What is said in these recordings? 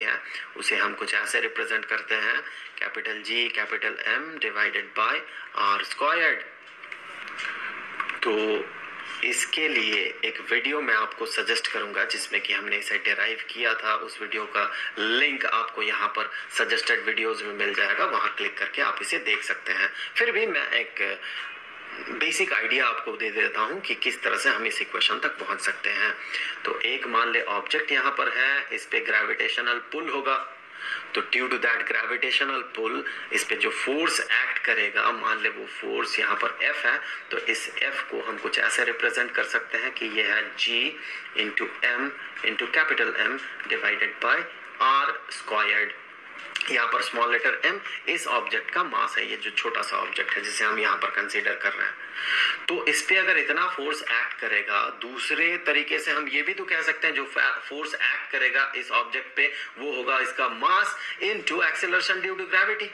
है उसे हम कुछ ऐसे रिप्रेजेंट करते हैं, capital G capital M divided by R squared. तो इसके लिए एक वीडियो मैं आपको सजेस्ट करूंगा जिसमें कि हमने इसे डिराइव किया था। उस वीडियो का लिंक आपको यहाँ पर सजेस्टेड वीडियोस में मिल जाएगा, वहां क्लिक करके आप इसे देख सकते हैं। फिर भी मैं एक बेसिक आइडिया आपको दे देता हूं कि किस तरह से हम इस इक्वेशन तक पहुंच सकते हैं। तो एक मान ले ऑब्जेक्ट यहाँ पर है, इस पे ग्रेविटेशनल पुल होगा, तो due to that gravitational pull इस पे जो फोर्स एक्ट करेगा, मान ले वो फोर्स यहाँ पर F है, तो इस F को हम कुछ ऐसे रिप्रेजेंट कर सकते हैं कि ये है G into M into capital M divided by R squared. यहाँ पर स्मॉल लेटर m इस ऑब्जेक्ट का मास है, ये जो छोटा सा ऑब्जेक्ट है जिसे हम यहाँ पर कंसीडर कर रहे हैं। तो इस पे अगर इतना फोर्स एक्ट करेगा, दूसरे तरीके से हम ये भी तो कह सकते हैं जो फोर्स एक्ट करेगा इस ऑब्जेक्ट पे वो होगा इसका mass into acceleration due to gravity.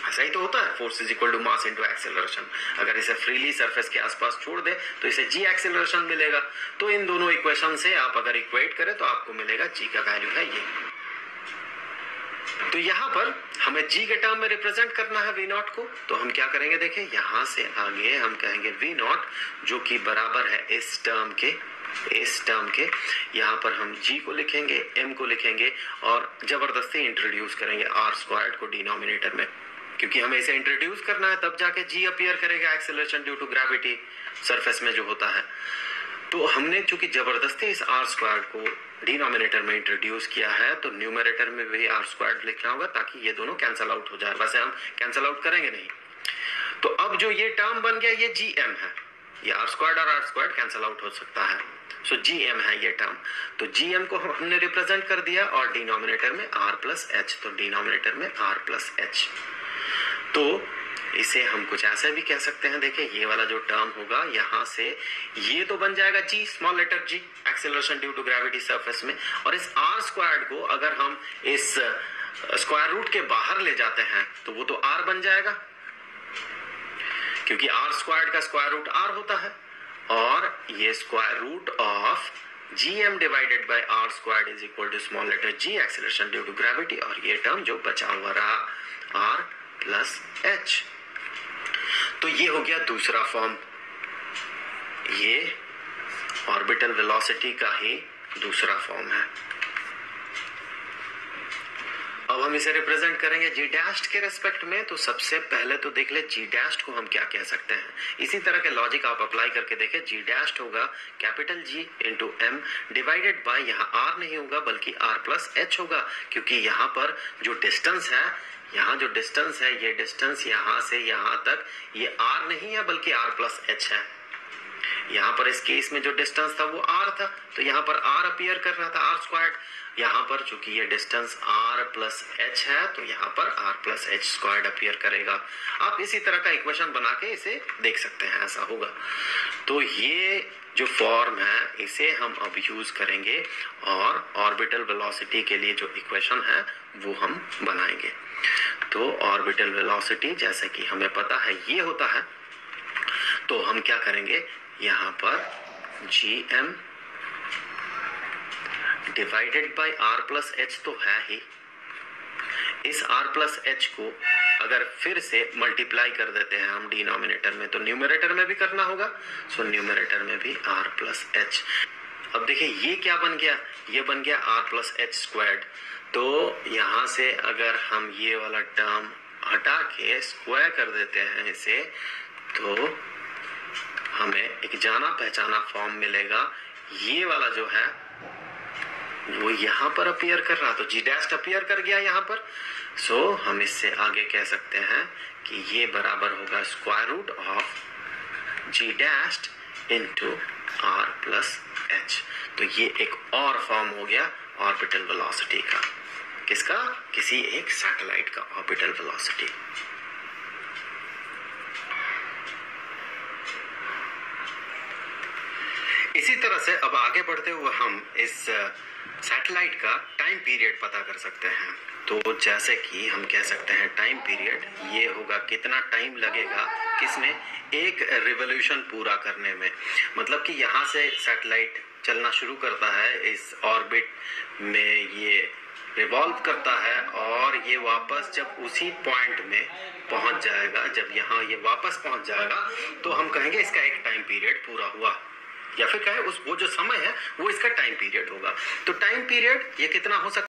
ऐसा ही तो होता है, force is equal to mass into acceleration. अगर इसे फ्रीली सरफेस के आसपास छोड़ दे तो इसे g एक्सेलरेशन मिलेगा। तो इन दोनों इक्वेशन से आप अगर इक्वेट करें तो आपको मिलेगा g का वैल्यू है ये। तो यहाँ पर हमें g के टर्म में रिप्रेजेंट करना है v नॉट को, तो हम क्या करेंगे, देखिए यहाँ से आगे हम कहेंगे v नॉट जो कि बराबर है इस टर्म के यहाँ पर हम g को लिखेंगे, m को लिखेंगे और जबरदस्ती इंट्रोड्यूस करेंगे r स्क्वायर्ड को डिनोमिनेटर में, क्योंकि हमें इसे इंट्रोड्यूस करना है तब जाके g अपीयर करेगा acceleration due to gravity surface में जो होता है। तो हमने चूंकि जबरदस्ती इस आर स्क्वायर को डिनोमिनेटर में इंट्रोड्यूस किया है तो न्यूमरेटर में भी आर स्क्वायर लिखना होगा ताकि ये दोनों कैंसल आउट हो जाए। वैसे हम कैंसल आउट करेंगे नहीं। तो अब जो ये टर्म बन गया ये जी एम है, ये आर स्क्वायर और आर स्क्वायर कैंसल आउट हो सकता है, सो जी एम है ये टर्म। तो जी एम को हमने रिप्रेजेंट कर दिया और डिनोमिनेटर में आर प्लस एच, तो डिनोमिनेटर में आर प्लस एच। तो इसे हम कुछ ऐसे भी कह सकते हैं, देखिए ये वाला जो टर्म होगा यहाँ से ये तो बन जाएगा g small letter g acceleration due to gravity surface में, और इस r स्क्वायर्ड को अगर हम इस स्क्वायर रूट के बाहर ले जाते हैं तो वो तो r बन जाएगा, क्योंकि r स्क्वायर्ड का स्क्वायर रूट r होता है, और ये square root of gm divided by r squared is equal to small letter g acceleration due to gravity, और ये टर्म जो बचा हुआ रहा r प्लस h। तो ये हो गया दूसरा फॉर्म, ये ऑर्बिटल वेलोसिटी का ही दूसरा फॉर्म है। अब हम इसे रिप्रेजेंट करेंगे g डैश्ड के रेस्पेक्ट में। तो सबसे पहले तो देख ले g डैश्ड को हम क्या कह सकते हैं। इसी तरह के लॉजिक आप अप्लाई करके देखें, g डैश्ड होगा capital G into M divided by, यहाँ r नहीं होगा बल्कि r प्लस h होगा, क्योंकि यहाँ पर जो डिस्टेंस है, यहाँ जो डिस्टेंस है, ये डिस्टेंस यहाँ से यहाँ तक ये r नहीं है बल्कि r प्लस h है। यहाँ पर इस केस में जो डिस्टेंस था वो r था, तो यहाँ पर r अपीयर कर रहा था r स्क्वायर्ड। यहाँ पर चूंकि ये डिस्टेंस r प्लस h है तो यहाँ पर r plus h squared appear करेगा। आप इसी तरह का इक्वेशन बना के इसे देख सकते हैं, ऐसा होगा। तो ये जो फॉर्म है इसे हम अब यूज करेंगे और ऑर्बिटल वेलोसिटी के लिए जो इक्वेशन है वो हम बनाएंगे। तो ऑर्बिटल वेलोसिटी जैसे कि हमें पता है ये होता है, तो हम क्या करेंगे, यहाँ पर gm divided by r plus H तो है ही, इस r प्लस एच को अगर फिर से मल्टीप्लाई कर देते हैं हम डिनोमिनेटर में तो न्यूमरेटर में भी करना होगा, सो न्यूमरेटर में भी r प्लस एच। अब देखिए ये क्या बन गया, ये बन गया r प्लस एच स्क्वायर्ड। तो यहाँ से अगर हम ये वाला टर्म हटा के स्क्वायर कर देते हैं इसे, तो हमें एक जाना पहचाना फॉर्म मिलेगा। ये वाला जो है वो यहाँ पर अपीयर कर रहा, तो जी डैश अपीयर कर गया यहाँ पर। सो हम इससे आगे कह सकते हैं कि ये बराबर होगा square root of G dash into R plus H. तो ये एक और फॉर्म हो गया ऑर्बिटल वेलोसिटी का, किसका, किसी एक सैटेलाइट का ऑर्बिटल वेलोसिटी। इसी तरह से अब आगे बढ़ते हुए हम इस सैटेलाइट का टाइम पीरियड पता कर सकते हैं। तो जैसे कि हम कह सकते हैं टाइम पीरियड ये होगा कितना टाइम लगेगा किसमें, एक रिवॉल्यूशन पूरा करने में। मतलब कि यहाँ से सैटेलाइट चलना शुरू करता है इस ऑर्बिट में, ये रिवॉल्व करता है और ये वापस जब उसी पॉइंट में पहुंच जाएगा, जब यहाँ ये वापस पहुंच जाएगा तो हम कहेंगे इसका एक टाइम पीरियड पूरा हुआ, या फिर कहे वो जो समय है वो इसका टाइम पीरियड होगा। तो टाइम पीरियड ये कितना हो सकता है?